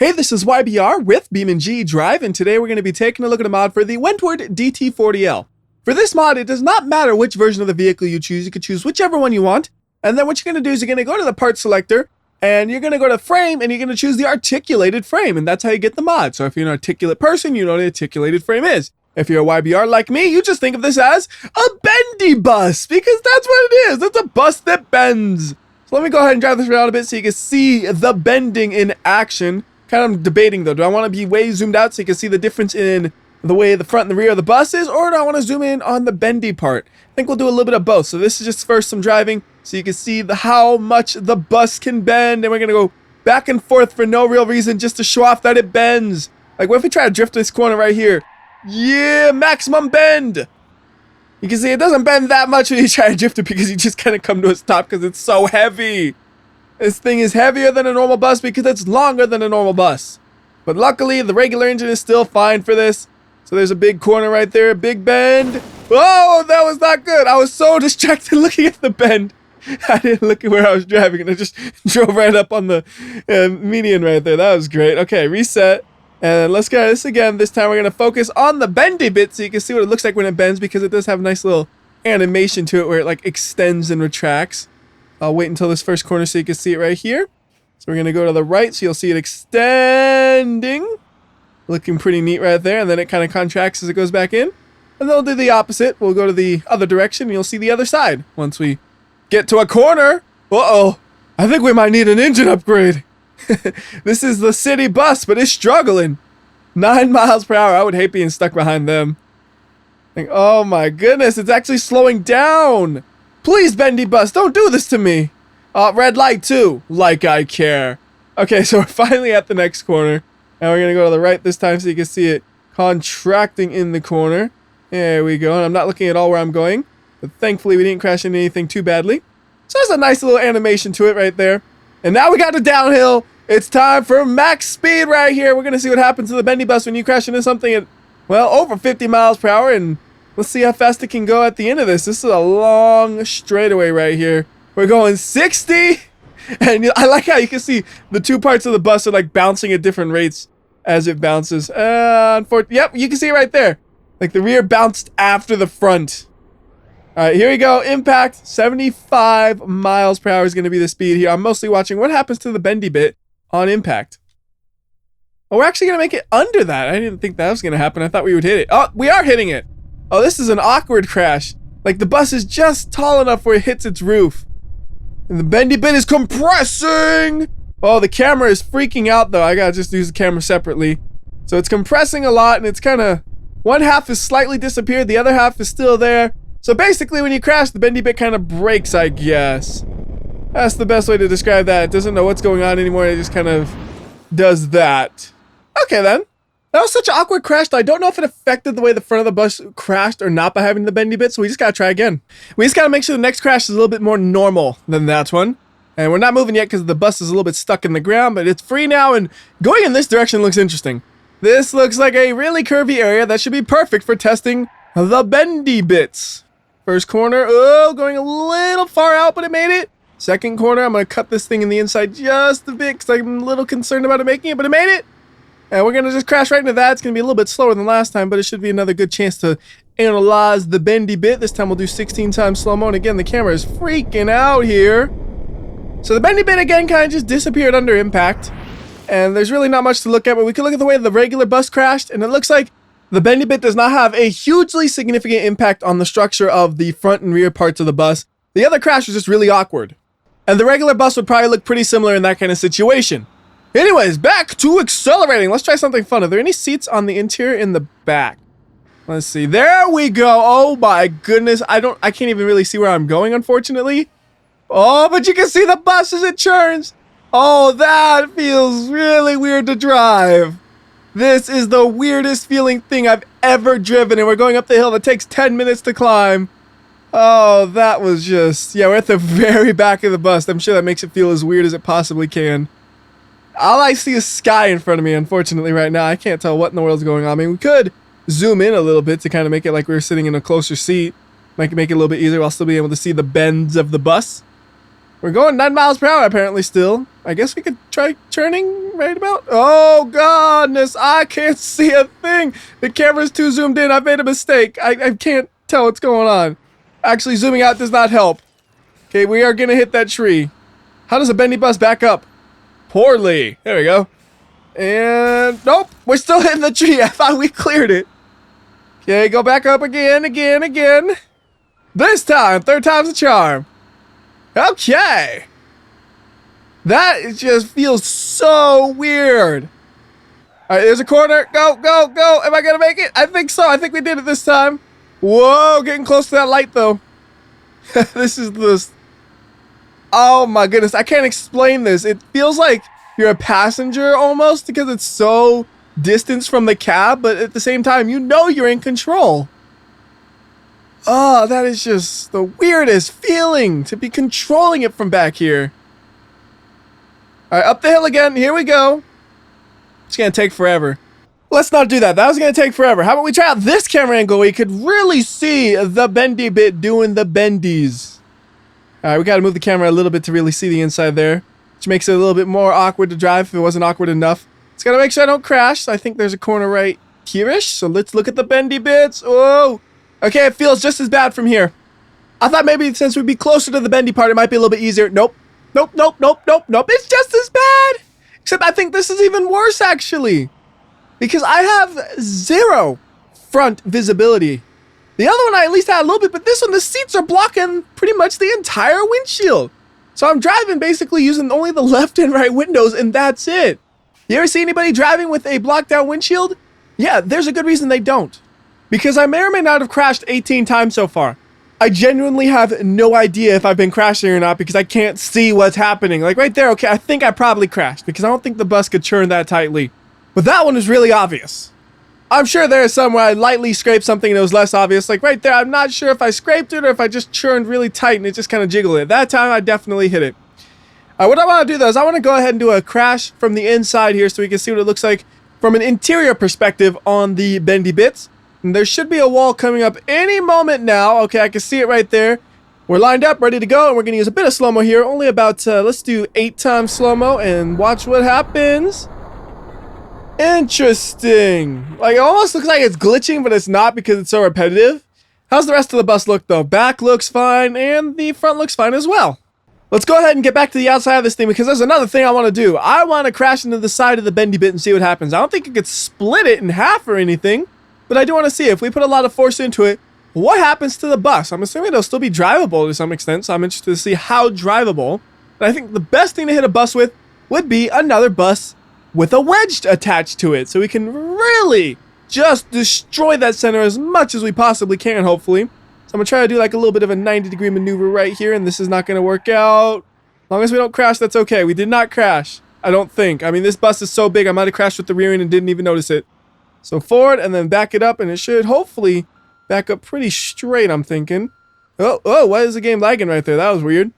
Hey, this is WhyBeAre with BeamNG.drive, and today we're going to be taking a look at a mod for the Wentworth DT40L. For this mod, it does not matter which version of the vehicle you choose. You can choose whichever one you want, and then what you're going to do is you're going to go to the part selector, and you're going to go to frame, and you're going to choose the articulated frame, and that's how you get the mod. So if you're an articulate person, you know what an articulated frame is. If you're a WhyBeAre like me, you just think of this as a bendy bus, because that's what it is. It's a bus that bends. So let me go ahead and drive this around a bit so you can see the bending in action. Kind of debating though, do I want to be way zoomed out so you can see the difference in the way the front and the rear of the bus is, or do I want to zoom in on the bendy part? I think we'll do a little bit of both. So this is just first some driving so you can see how much the bus can bend, and we're going to go back and forth for no real reason, just to show off that it bends. Like what if we try to drift this corner right here? Yeah, maximum bend. You can see it doesn't bend that much when you try to drift it because you just kind of come to a stop because it's so heavy. This thing is heavier than a normal bus because it's longer than a normal bus. But luckily, the regular engine is still fine for this. So there's a big corner right there, a big bend. Oh, that was not good. I was so distracted looking at the bend. I didn't look at where I was driving, and I just drove right up on the median right there. That was great. Okay, reset. And let's get this again. This time we're going to focus on the bendy bit so you can see what it looks like when it bends, because it does have a nice little animation to it where it like extends and retracts. I'll wait until this first corner so you can see it right here. So we're going to go to the right so you'll see it extending. Looking pretty neat right there. And then it kind of contracts as it goes back in. And then we'll do the opposite. We'll go to the other direction and you'll see the other side once we get to a corner. Uh-oh. I think we might need an engine upgrade. This is the city bus, but it's struggling. 9 miles per hour. I would hate being stuck behind them. Like, oh my goodness. It's actually slowing down. Please, bendy bus, don't do this to me. Red light too. Like I care. Okay, so we're finally at the next corner. And we're going to go to the right this time so you can see it contracting in the corner. There we go. And I'm not looking at all where I'm going. But thankfully, we didn't crash into anything too badly. So there's a nice little animation to it right there. And now we got the downhill. It's time for max speed right here. We're going to see what happens to the bendy bus when you crash into something at, well, over 50 miles per hour. And let's see how fast it can go at the end of this. This is a long straightaway right here. We're going 60. And I like how you can see the two parts of the bus are like bouncing at different rates as it bounces. Yep, you can see it right there. Like the rear bounced after the front. All right, here we go. Impact. 75 miles per hour is going to be the speed here. I'm mostly watching what happens to the bendy bit on impact. Oh, we're actually going to make it under that. I didn't think that was going to happen. I thought we would hit it. Oh, we are hitting it. Oh, this is an awkward crash. Like the bus is just tall enough where it hits its roof. And the bendy bit is compressing. Oh, the camera is freaking out though. I gotta just use the camera separately. So it's compressing a lot, and it's kind of, one half is slightly disappeared, the other half is still there. So basically when you crash, the bendy bit kind of breaks, I guess. That's the best way to describe that. It doesn't know what's going on anymore. It just kind of does that. Okay then. That was such an awkward crash though. I don't know if it affected the way the front of the bus crashed or not by having the bendy bit, so we just gotta try again. We just gotta make sure the next crash is a little bit more normal than that one. And we're not moving yet because the bus is a little bit stuck in the ground, but it's free now, and going in this direction looks interesting. This looks like a really curvy area that should be perfect for testing the bendy bits. First corner, oh, going a little far out, but it made it. Second corner, I'm gonna cut this thing in the inside just a bit because I'm a little concerned about it making it, but it made it. And we're going to just crash right into that. It's going to be a little bit slower than last time, but it should be another good chance to analyze the bendy bit. This time we'll do 16 times slow-mo, and again, the camera is freaking out here. So the bendy bit, again, kind of just disappeared under impact. And there's really not much to look at, but we can look at the way the regular bus crashed, and it looks like the bendy bit does not have a hugely significant impact on the structure of the front and rear parts of the bus. The other crash was just really awkward. And the regular bus would probably look pretty similar in that kind of situation. Anyways, back to accelerating. Let's try something fun. Are there any seats on the interior in the back? Let's see. There we go. Oh my goodness. I can't even really see where I'm going, unfortunately. Oh, but you can see the bus as it churns. Oh, that feels really weird to drive. This is the weirdest feeling thing I've ever driven, and we're going up the hill that takes 10 minutes to climb. Oh, that was just, yeah, we're at the very back of the bus. I'm sure that makes it feel as weird as it possibly can. All I see is sky in front of me, unfortunately, right now. I can't tell what in the world's going on. I mean, we could zoom in a little bit to kind of make it like we were sitting in a closer seat. Make it a little bit easier while still being able to see the bends of the bus. We're going 9 miles per hour, apparently, still. I guess we could try turning right about. Oh, goodness. I can't see a thing. The camera's too zoomed in. I made a mistake. I can't tell what's going on. Actually, zooming out does not help. Okay, we are going to hit that tree. How does a bendy bus back up? Poorly. There we go. And nope. We're still hitting the tree. I thought we cleared it. Okay, go back up again. This time, third time's a charm. Okay. That just feels so weird. All right, there's a corner. Go. Am I going to make it? I think so. I think we did it this time. Whoa, getting close to that light, though. This is this. Oh, my goodness. I can't explain this. It feels like you're a passenger almost because it's so distant from the cab, but at the same time, you know you're in control. Oh, that is just the weirdest feeling to be controlling it from back here. All right, up the hill again. Here we go. It's going to take forever. Let's not do that. That was going to take forever. How about we try out this camera angle where you could really see the bendy bit doing the bendies. All right, we got to move the camera a little bit to really see the inside there, which makes it a little bit more awkward to drive if it wasn't awkward enough. It's got to make sure I don't crash. So I think there's a corner right here-ish. So let's look at the bendy bits. Oh, okay. It feels just as bad from here. I thought maybe since we'd be closer to the bendy part, it might be a little bit easier. Nope. It's just as bad. Except I think this is even worse, actually. Because I have 0 front visibility. The other one I at least had a little bit, but this one, the seats are blocking pretty much the entire windshield. So I'm driving basically using only the left and right windows, and that's it. You ever see anybody driving with a blocked out windshield? Yeah, there's a good reason they don't. Because I may or may not have crashed 18 times so far. I genuinely have no idea if I've been crashing or not because I can't see what's happening. Like right there, okay, I think I probably crashed because I don't think the bus could turn that tightly. But that one is really obvious. I'm sure there is some where I lightly scraped something and it was less obvious. Like right there, I'm not sure if I scraped it or if I just churned really tight and it just kind of jiggled it. That time I definitely hit it. What I want to do though is I want to go ahead and do a crash from the inside here so we can see what it looks like from an interior perspective on the bendy bits. And there should be a wall coming up any moment now. Okay, I can see it right there. We're lined up, ready to go, and we're going to use a bit of slow-mo here. Only about, let's do 8 times slow-mo and watch what happens. Interesting. Like, it almost looks like it's glitching, but it's not because it's so repetitive. How's the rest of the bus look, though? Back looks fine, and the front looks fine as well. Let's go ahead and get back to the outside of this thing because there's another thing I want to do. I want to crash into the side of the bendy bit and see what happens. I don't think it could split it in half or anything. But I do want to see if we put a lot of force into it, what happens to the bus? I'm assuming it'll still be drivable to some extent, so I'm interested to see how drivable. But I think the best thing to hit a bus with would be another bus with a wedge attached to it, so we can really just destroy that center as much as we possibly can, hopefully. So I'm going to try to do like a little bit of a 90-degree maneuver right here, and this is not going to work out. As long as we don't crash, that's okay. We did not crash, I don't think. I mean, this bus is so big, I might have crashed with the rear end and didn't even notice it. So forward and then back it up, and it should hopefully back up pretty straight, I'm thinking. Oh, why is the game lagging right there? That was weird.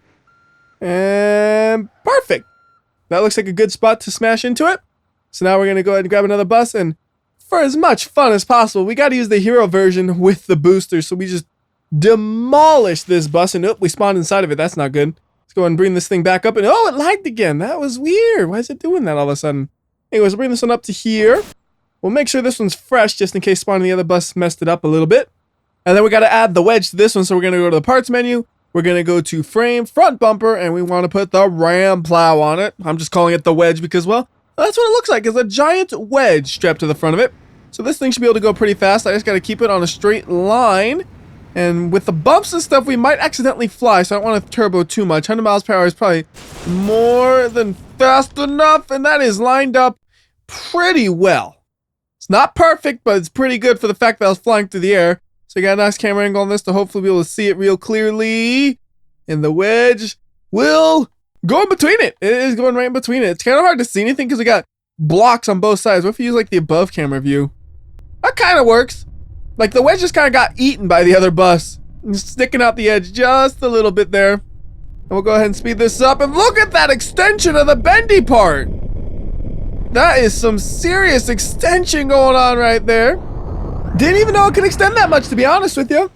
And perfect. That looks like a good spot to smash into it. So now we're going to go ahead and grab another bus, and for as much fun as possible, we got to use the hero version with the booster, so we just demolish this bus, and we spawned inside of it. That's not good. Let's go ahead and bring this thing back up, and oh, it lagged again. That was weird. Why is it doing that all of a sudden? Anyways, we'll bring this one up to here. We'll make sure this one's fresh just in case spawning the other bus messed it up a little bit. And then we got to add the wedge to this one. So we're going to go to the parts menu. We're going to go to frame, front bumper, and we want to put the ram plow on it. I'm just calling it the wedge because, well, that's what it looks like. It's a giant wedge strapped to the front of it. So this thing should be able to go pretty fast. I just got to keep it on a straight line. And with the bumps and stuff, we might accidentally fly. So I don't want to turbo too much. 100 miles per hour is probably more than fast enough. And that is lined up pretty well. It's not perfect, but it's pretty good for the fact that I was flying through the air. So you got a nice camera angle on this to hopefully be able to see it real clearly. And the wedge will go in between it. It is going right in between it. It's kind of hard to see anything because we got blocks on both sides. What if you use like the above camera view? That kind of works. Like the wedge just kind of got eaten by the other bus. It's sticking out the edge just a little bit there. And we'll go ahead and speed this up. And look at that extension of the bendy part. That is some serious extension going on right there. Didn't even know it could extend that much, to be honest with you.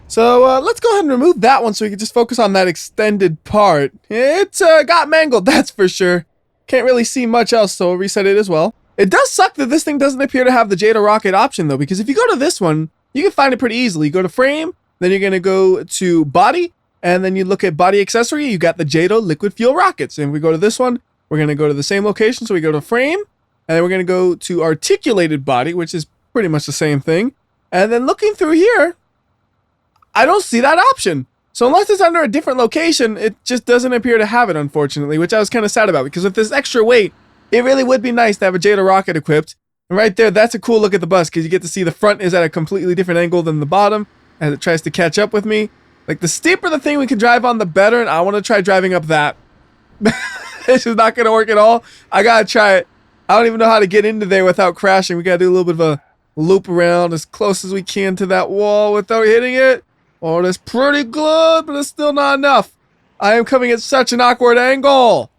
So let's go ahead and remove that one so we can just focus on that extended part. It got mangled, that's for sure. Can't really see much else, so we'll reset it as well. It does suck that this thing doesn't appear to have the Jada rocket option though, because if you go to this one, you can find it pretty easily. You go to frame, then you're gonna go to body, and then you look at body accessory, you got the Jada liquid fuel rockets. And if we go to this one, we're gonna go to the same location, so we go to frame, and then we're gonna go to articulated body, which is pretty much the same thing. And then looking through here, I don't see that option. So unless it's under a different location, it just doesn't appear to have it, unfortunately, which I was kind of sad about, because with this extra weight, it really would be nice to have a Jada rocket equipped. And right there, that's a cool look at the bus, because you get to see the front is at a completely different angle than the bottom as it tries to catch up with me. Like, the steeper the thing we can drive on, the better, and I want to try driving up that. This is not going to work at all. I got to try it. I don't even know how to get into there without crashing. We got to do a little bit of a loop around as close as we can to that wall without hitting it. Oh, that's pretty good, but it's still not enough. I am coming at such an awkward angle. All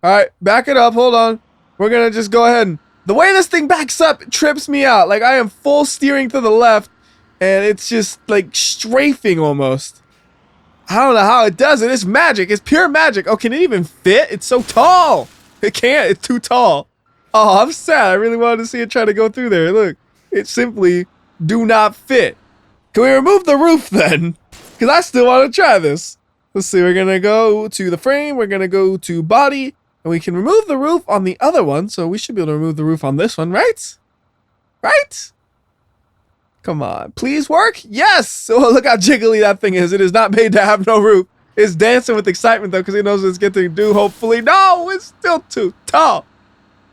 right, back it up. Hold on. We're going to just go ahead and... The way this thing backs up trips me out. Like, I am full steering to the left, and it's just, like, strafing almost. I don't know how it does it. It's magic. It's pure magic. Oh, can it even fit? It's so tall. It can't. It's too tall. Oh, I'm sad. I really wanted to see it try to go through there. Look, it simply do not fit. Can we remove the roof then? Because I still want to try this. Let's see. We're going to go to the frame. We're going to go to body. And we can remove the roof on the other one. So we should be able to remove the roof on this one, right? Right? Come on. Please work? Yes! Oh, look how jiggly that thing is. It is not made to have no roof. It's dancing with excitement, though, because it knows what it's getting to do, hopefully. No! It's still too tall.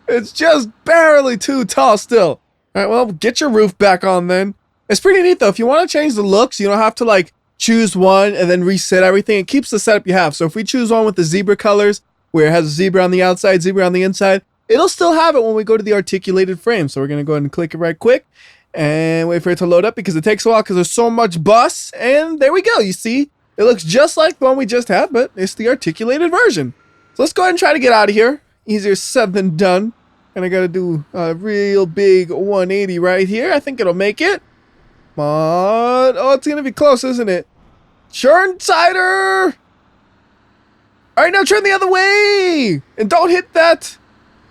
It's just barely too tall still. All right, well, get your roof back on then. It's pretty neat, though. If you want to change the looks, you don't have to, like, choose one and then reset everything. It keeps the setup you have. So if we choose one with the zebra colors, where it has a zebra on the outside, zebra on the inside, it'll still have it when we go to the articulated frame. So we're going to go ahead and click it right quick and wait for it to load up, because it takes a while because there's so much bus. And there we go. You see, it looks just like the one we just had, but it's the articulated version. So let's go ahead and try to get out of here. Easier said than done. And I got to do a real big 180 right here. I think it'll make it. Come on. Oh, it's going to be close, isn't it? Churn cider. All right, now turn the other way. And don't hit that.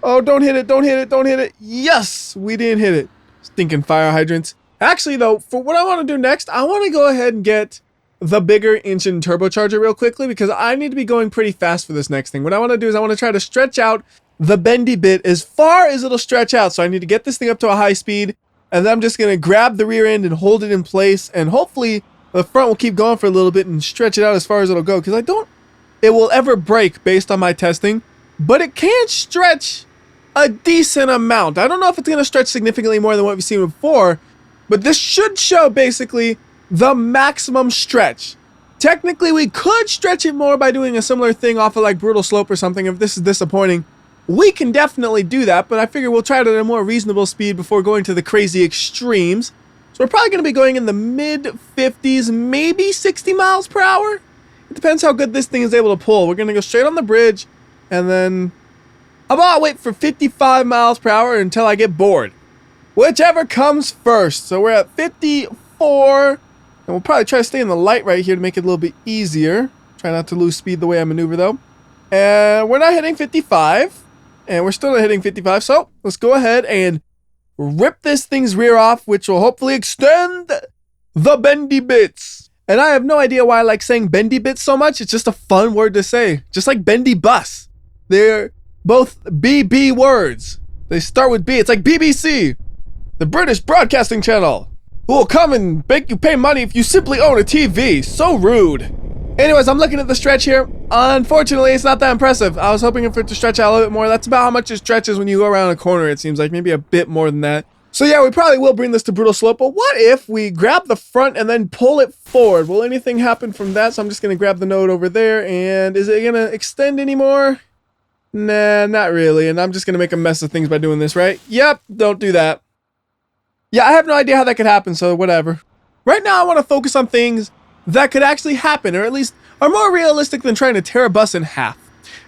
Oh, don't hit it. Don't hit it. Don't hit it. Yes, we didn't hit it. Stinking fire hydrants. Actually, though, for what I want to do next, I want to go ahead and get the bigger engine turbocharger real quickly, because I need to be going pretty fast for this next thing. What I want to do is I want to try to stretch out the bendy bit as far as it'll stretch out. So I need to get this thing up to a high speed, and then I'm just going to grab the rear end and hold it in place, and hopefully the front will keep going for a little bit and stretch it out as far as it'll go, because I don't it will ever break based on my testing, but it can stretch a decent amount. I don't know if it's going to stretch significantly more than what we've seen before, but this should show basically the maximum stretch. Technically, we could stretch it more by doing a similar thing off of like Brutal Slope or something. If this is disappointing, we can definitely do that, but I figure we'll try it at a more reasonable speed before going to the crazy extremes. So we're probably going to be going in the mid-50s, maybe 60 miles per hour. It depends how good this thing is able to pull. We're going to go straight on the bridge, and then I'll wait for 55 miles per hour until I get bored. Whichever comes first. So we're at 54, and we'll probably try to stay in the light right here to make it a little bit easier. Try not to lose speed the way I maneuver, though. And we're not hitting 55, and we're still not hitting 55, so let's go ahead and rip this thing's rear off, which will hopefully extend the bendy bits. And I have no idea why I like saying bendy bits so much. It's just a fun word to say. Just like bendy bus. They're both BB words. They start with B. It's like BBC, the British Broadcasting Channel, who will come and make you pay money if you simply own a TV. So rude. Anyways, I'm looking at the stretch here. Unfortunately, it's not that impressive. I was hoping for it to stretch out a little bit more. That's about how much it stretches when you go around a corner, it seems like. Maybe a bit more than that. So yeah, we probably will bring this to Brutal Slope, but what if we grab the front and then pull it forward? Will anything happen from that? So I'm just going to grab the node over there, and is it going to extend anymore? Nah, not really, and I'm just going to make a mess of things by doing this, right? Yep, don't do that. Yeah, I have no idea how that could happen, so whatever. Right now, I want to focus on things that could actually happen, or at least are more realistic than trying to tear a bus in half.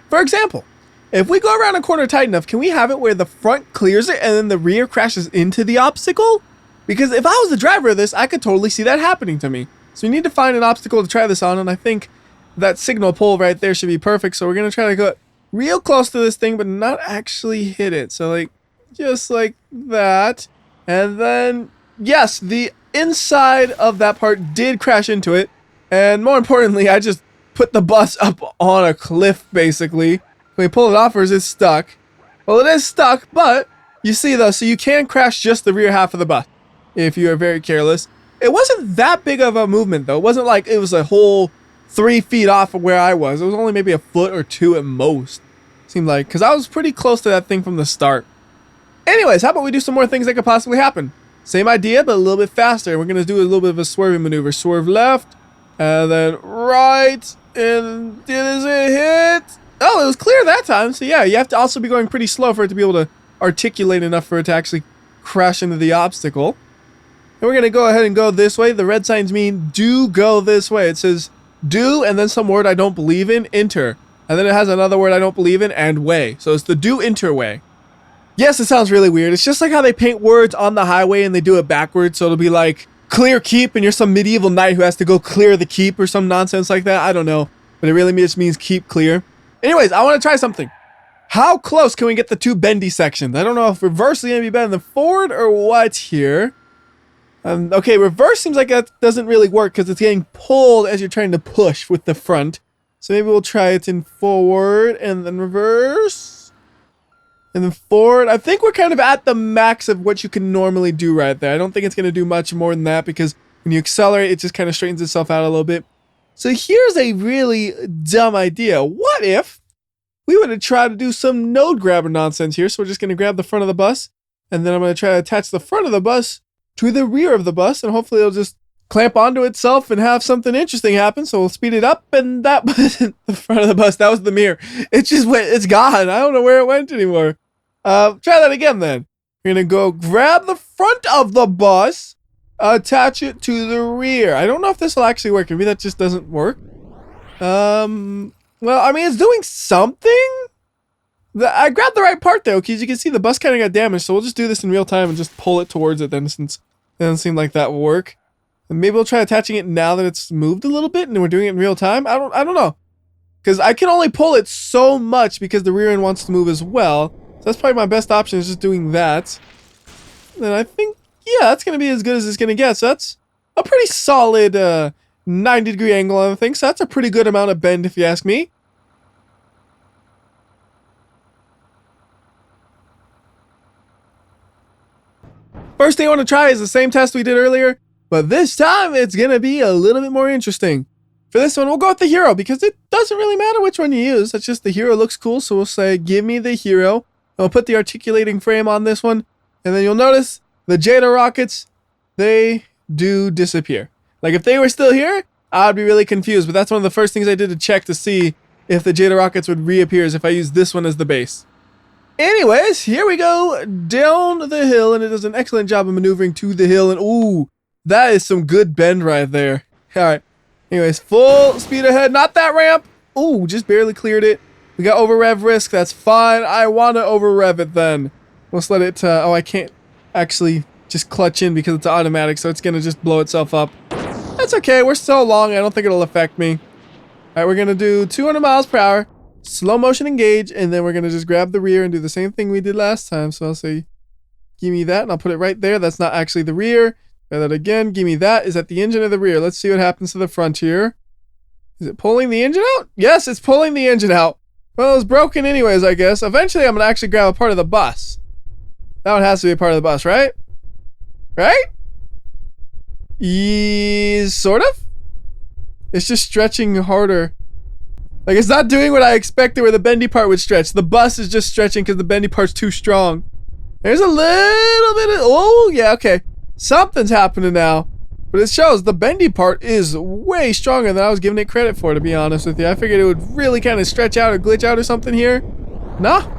For example, if we go around a corner tight enough, can we have it where the front clears it and then the rear crashes into the obstacle? Because if I was the driver of this, I could totally see that happening to me. So we need to find an obstacle to try this on, and I think that signal pole right there should be perfect. So we're going to try to go real close to this thing, but not actually hit it. So like, just like that. And then, yes, the inside of that part did crash into it. And more importantly, I just put the bus up on a cliff, basically. Can we pull it off, or is it stuck? Well, it is stuck, but you see though, so you can crash just the rear half of the bus if you are very careless. It wasn't that big of a movement though. It wasn't like it was a whole 3 feet off of where I was. It was only maybe a foot or 2 at most. Seemed like, because I was pretty close to that thing from the start. Anyways, how about we do some more things that could possibly happen? Same idea, but a little bit faster. We're going to do a little bit of a swerving maneuver. Swerve left, and then right, and did it hit? Oh, it was clear that time. So yeah, you have to also be going pretty slow for it to be able to articulate enough for it to actually crash into the obstacle. And we're going to go ahead and go this way. The red signs mean do go this way. It says do, and then some word I don't believe in, enter. And then it has another word I don't believe in, and way. So it's the do enter way. Yes, it sounds really weird. It's just like how they paint words on the highway and they do it backwards. So it'll be like clear keep, and you're some medieval knight who has to go clear the keep or some nonsense like that. I don't know. But it really just means keep clear. Anyways, I want to try something. How close can we get the 2 bendy sections? I don't know if reverse is going to be better than forward or what here. Okay, reverse seems like that doesn't really work because it's getting pulled as you're trying to push with the front. So maybe we'll try it in forward and then reverse. And then forward. I think we're kind of at the max of what you can normally do right there. I don't think it's going to do much more than that because when you accelerate, it just kind of straightens itself out a little bit. So here's a really dumb idea. What if we would have tried to do some node grabber nonsense here? So we're just going to grab the front of the bus, and then I'm going to try to attach the front of the bus to the rear of the bus, and hopefully it'll just clamp onto itself and have something interesting happen. So we'll speed it up, and that wasn't the front of the bus. That was the mirror. It just went, it's gone. I don't know where it went anymore. Try that again then. We're going to go grab the front of the bus, attach it to the rear. I don't know if this will actually work. Maybe that just doesn't work. Well, I mean, it's doing something. I grabbed the right part though, because you can see the bus kind of got damaged. So we'll just do this in real time and just pull it towards it then, since it doesn't seem like that will work. And maybe we'll try attaching it now that it's moved a little bit and we're doing it in real time. I don't know. Because I can only pull it so much because the rear end wants to move as well. So that's probably my best option, is just doing that. And I think, yeah, that's going to be as good as it's going to get. So that's a pretty solid 90-degree angle on the thing. So that's a pretty good amount of bend if you ask me. First thing I want to try is the same test we did earlier, but this time it's going to be a little bit more interesting. For this one, we'll go with the hero because it doesn't really matter which one you use. It's just the hero looks cool, so we'll say, give me the hero. And we'll put the articulating frame on this one, and then you'll notice the Jada rockets, they do disappear. Like if they were still here, I'd be really confused, but that's one of the first things I did to check to see if the Jada rockets would reappear is if I use this one as the base. Anyways, here we go down the hill, and it does an excellent job of maneuvering to the hill, and ooh, that is some good bend right there. All right. Anyways, full speed ahead. Not that ramp. Ooh, just barely cleared it. We got over rev risk. That's fine. I want to over rev it then. Let's let it, oh, I can't actually just clutch in because it's automatic, so it's going to just blow itself up. That's okay. We're so long. I don't think it'll affect me. All right, we're going to do 200 miles per hour. Slow motion engage, and then we're going to just grab the rear and do the same thing we did last time. So I'll say, give me that, and I'll put it right there. That's not actually the rear. Try that again. Give me that. Is that the engine or the rear? Let's see what happens to the front here. Is it pulling the engine out? Yes, it's pulling the engine out. Well, it was broken anyways, I guess. Eventually, I'm going to actually grab a part of the bus. That one has to be a part of the bus, right? Right? Sort of? It's just stretching harder. Like, it's not doing what I expected where the bendy part would stretch. The bus is just stretching because the bendy part's too strong. There's a little bit of... Oh, yeah, okay. Something's happening now. But it shows the bendy part is way stronger than I was giving it credit for, to be honest with you. I figured it would really kind of stretch out or glitch out or something here. Nah.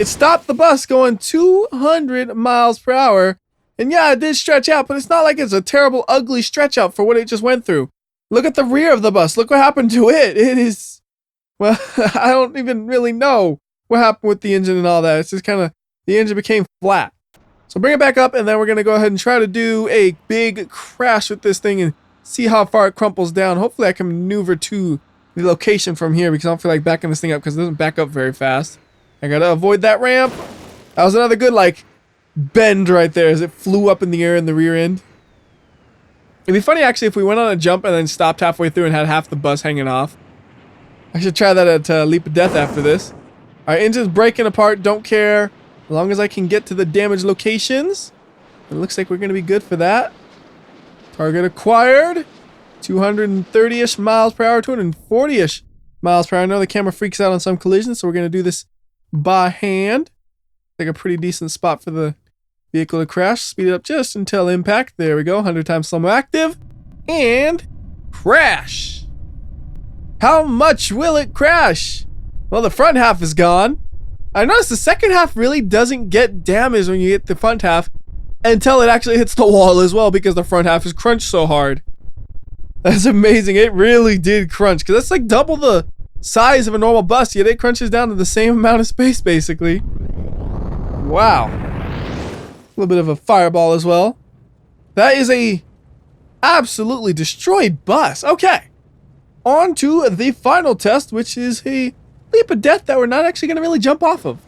It stopped the bus going 200 miles per hour. And yeah, it did stretch out, but it's not like it's a terrible, ugly stretch out for what it just went through. Look at the rear of the bus. Look what happened to it. It is... Well, I don't even really know what happened with the engine and all that. It's just kind of... The engine became flat. So bring it back up, and then we're going to go ahead and try to do a big crash with this thing and see how far it crumples down. Hopefully I can maneuver to the location from here because I don't feel like backing this thing up because it doesn't back up very fast. I gotta avoid that ramp. That was another good, like, bend right there as it flew up in the air in the rear end. It'd be funny, actually, if we went on a jump and then stopped halfway through and had half the bus hanging off. I should try that at Leap of Death after this. Our engine's breaking apart. Don't care. As long as I can get to the damaged locations. It looks like we're going to be good for that. Target acquired. 230-ish miles per hour. 240-ish miles per hour. I know the camera freaks out on some collisions, so we're going to do this by hand. Like a pretty decent spot for the vehicle to crash. Speed it up just until impact. There we go. 100 times slow-mo active. And crash. How much will it crash? Well, the front half is gone. I noticed the second half really doesn't get damaged when you hit the front half until it actually hits the wall as well because the front half is crunched so hard. That's amazing. It really did crunch because that's like double the size of a normal bus, yet it crunches down to the same amount of space basically. Wow. A little bit of a fireball as well. That is a absolutely destroyed bus. Okay. On to the final test, which is a leap of death that we're not actually going to really jump off of.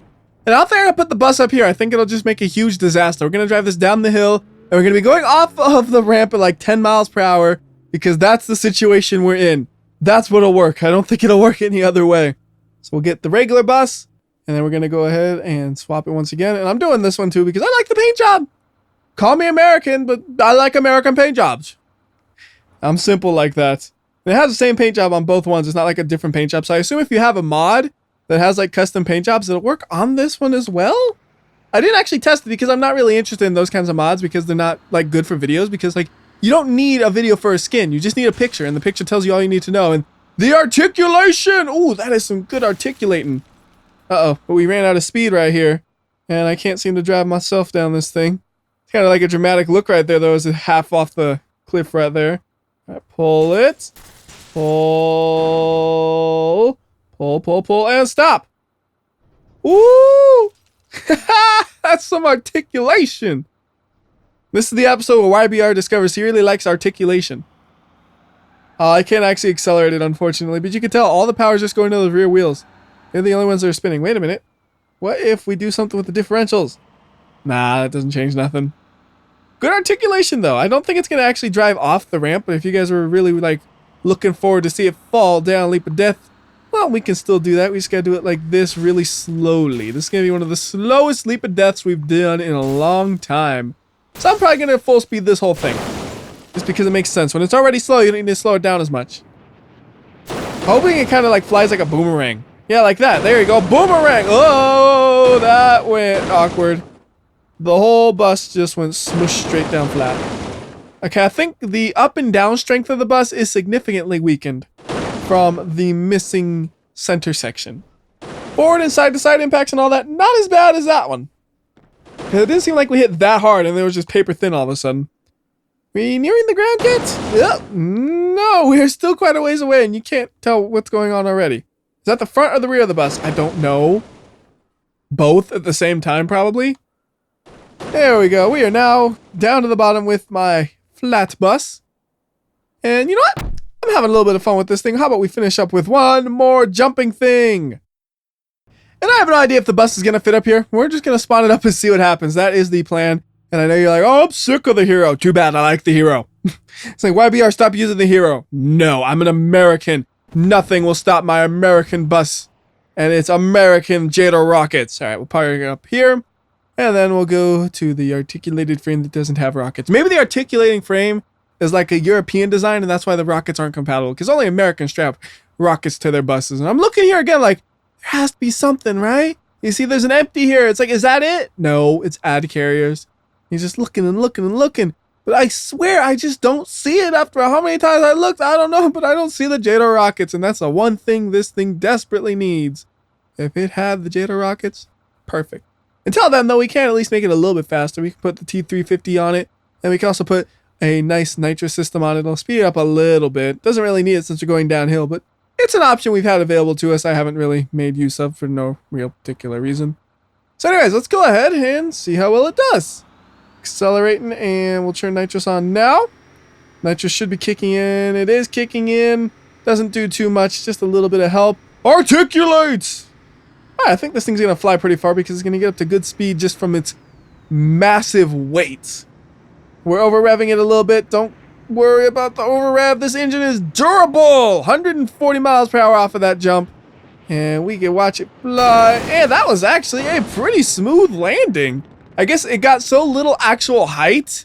And I don't think I'm going to put the bus up here. I think it'll just make a huge disaster. We're going to drive this down the hill, and we're going to be going off of the ramp at like 10 miles per hour because that's the situation we're in. That's what'll work. I don't think it'll work any other way. So we'll get the regular bus, and then we're going to go ahead and swap it once again. And I'm doing this one too because I like the paint job. Call me American, but I like American paint jobs. I'm simple like that. It has the same paint job on both ones. It's not like a different paint job. So I assume if you have a mod that has like custom paint jobs, it'll work on this one as well. I didn't actually test it because I'm not really interested in those kinds of mods because they're not like good for videos because like you don't need a video for a skin. You just need a picture and the picture tells you all you need to know. And the articulation. Ooh, that is some good articulating. Uh-oh, but we ran out of speed right here and I can't seem to drive myself down this thing. It's kind of like a dramatic look right there though as it's half off the cliff right there. All right, pull it. Pull, and stop. Ooh, that's some articulation. This is the episode where WhyBeAre discovers he really likes articulation. I can't actually accelerate it, unfortunately, but you can tell all the power is just going to the rear wheels. They're the only ones that are spinning. Wait a minute. What if we do something with the differentials? Nah, that doesn't change nothing. Good articulation, though. I don't think it's going to actually drive off the ramp, but if you guys were really, like, looking forward to see it fall down leap of death, well, we can still do that. We just gotta do it like this really slowly. This is gonna be one of the slowest leap of deaths we've done in a long time. So I'm probably gonna full speed this whole thing. Just because it makes sense. When it's already slow, you don't need to slow it down as much. Hoping it kind of like flies like a boomerang. Yeah, like that. There you go. Boomerang! Oh, that went awkward. The whole bus just went smush straight down flat. Okay, I think the up and down strength of the bus is significantly weakened from the missing center section. Forward and side to side impacts and all that, not as bad as that one. It didn't seem like we hit that hard and it was just paper thin all of a sudden. We nearing the ground yet? Yep. No, we are still quite a ways away and you can't tell what's going on already. Is that the front or the rear of the bus? I don't know. Both at the same time, probably. There we go. We are now down to the bottom with my flat bus. And you know what? I'm having a little bit of fun with this thing. How about we finish up with one more jumping thing? And I have no idea if the bus is going to fit up here. We're just going to spawn it up and see what happens. That is the plan. And I know you're like, oh, I'm sick of the hero. Too bad. I like the hero. It's like, WhyBeAre, stop using the hero. No, I'm an American. Nothing will stop my American bus. And it's American Jada rockets. All right, we'll power it up here. And then we'll go to the articulated frame that doesn't have rockets. Maybe the articulating frame is like a European design, and that's why the rockets aren't compatible. Because only Americans strap rockets to their buses. And I'm looking here again like, there has to be something, right? You see there's an empty here. It's like, is that it? No, it's ad carriers. He's just looking and looking and looking. But I swear I just don't see it after how many times I looked. I don't know, but I don't see the Jada rockets. And that's the one thing this thing desperately needs. If it had the Jada rockets, perfect. Until then, though, we can at least make it a little bit faster. We can put the T350 on it. And we can also put a nice nitrous system on it. It'll speed it up a little bit. Doesn't really need it since we're going downhill, but it's an option we've had available to us. I haven't really made use of for no real particular reason. So anyways, let's go ahead and see how well it does. Accelerating, and we'll turn nitrous on now. Nitrous should be kicking in. It is kicking in. Doesn't do too much, just a little bit of help. Articulates! I think this thing's gonna fly pretty far because it's gonna get up to good speed just from its massive weight. We're over revving it a little bit. Don't worry about the over rev. This engine is durable. 140 miles per hour off of that jump. And we can watch it fly. And that was actually a pretty smooth landing. I guess it got so little actual height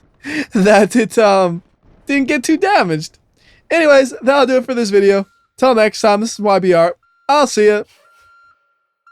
that it didn't get too damaged. Anyways, that'll do it for this video. Till next time, this is WhyBeAre. I'll see ya.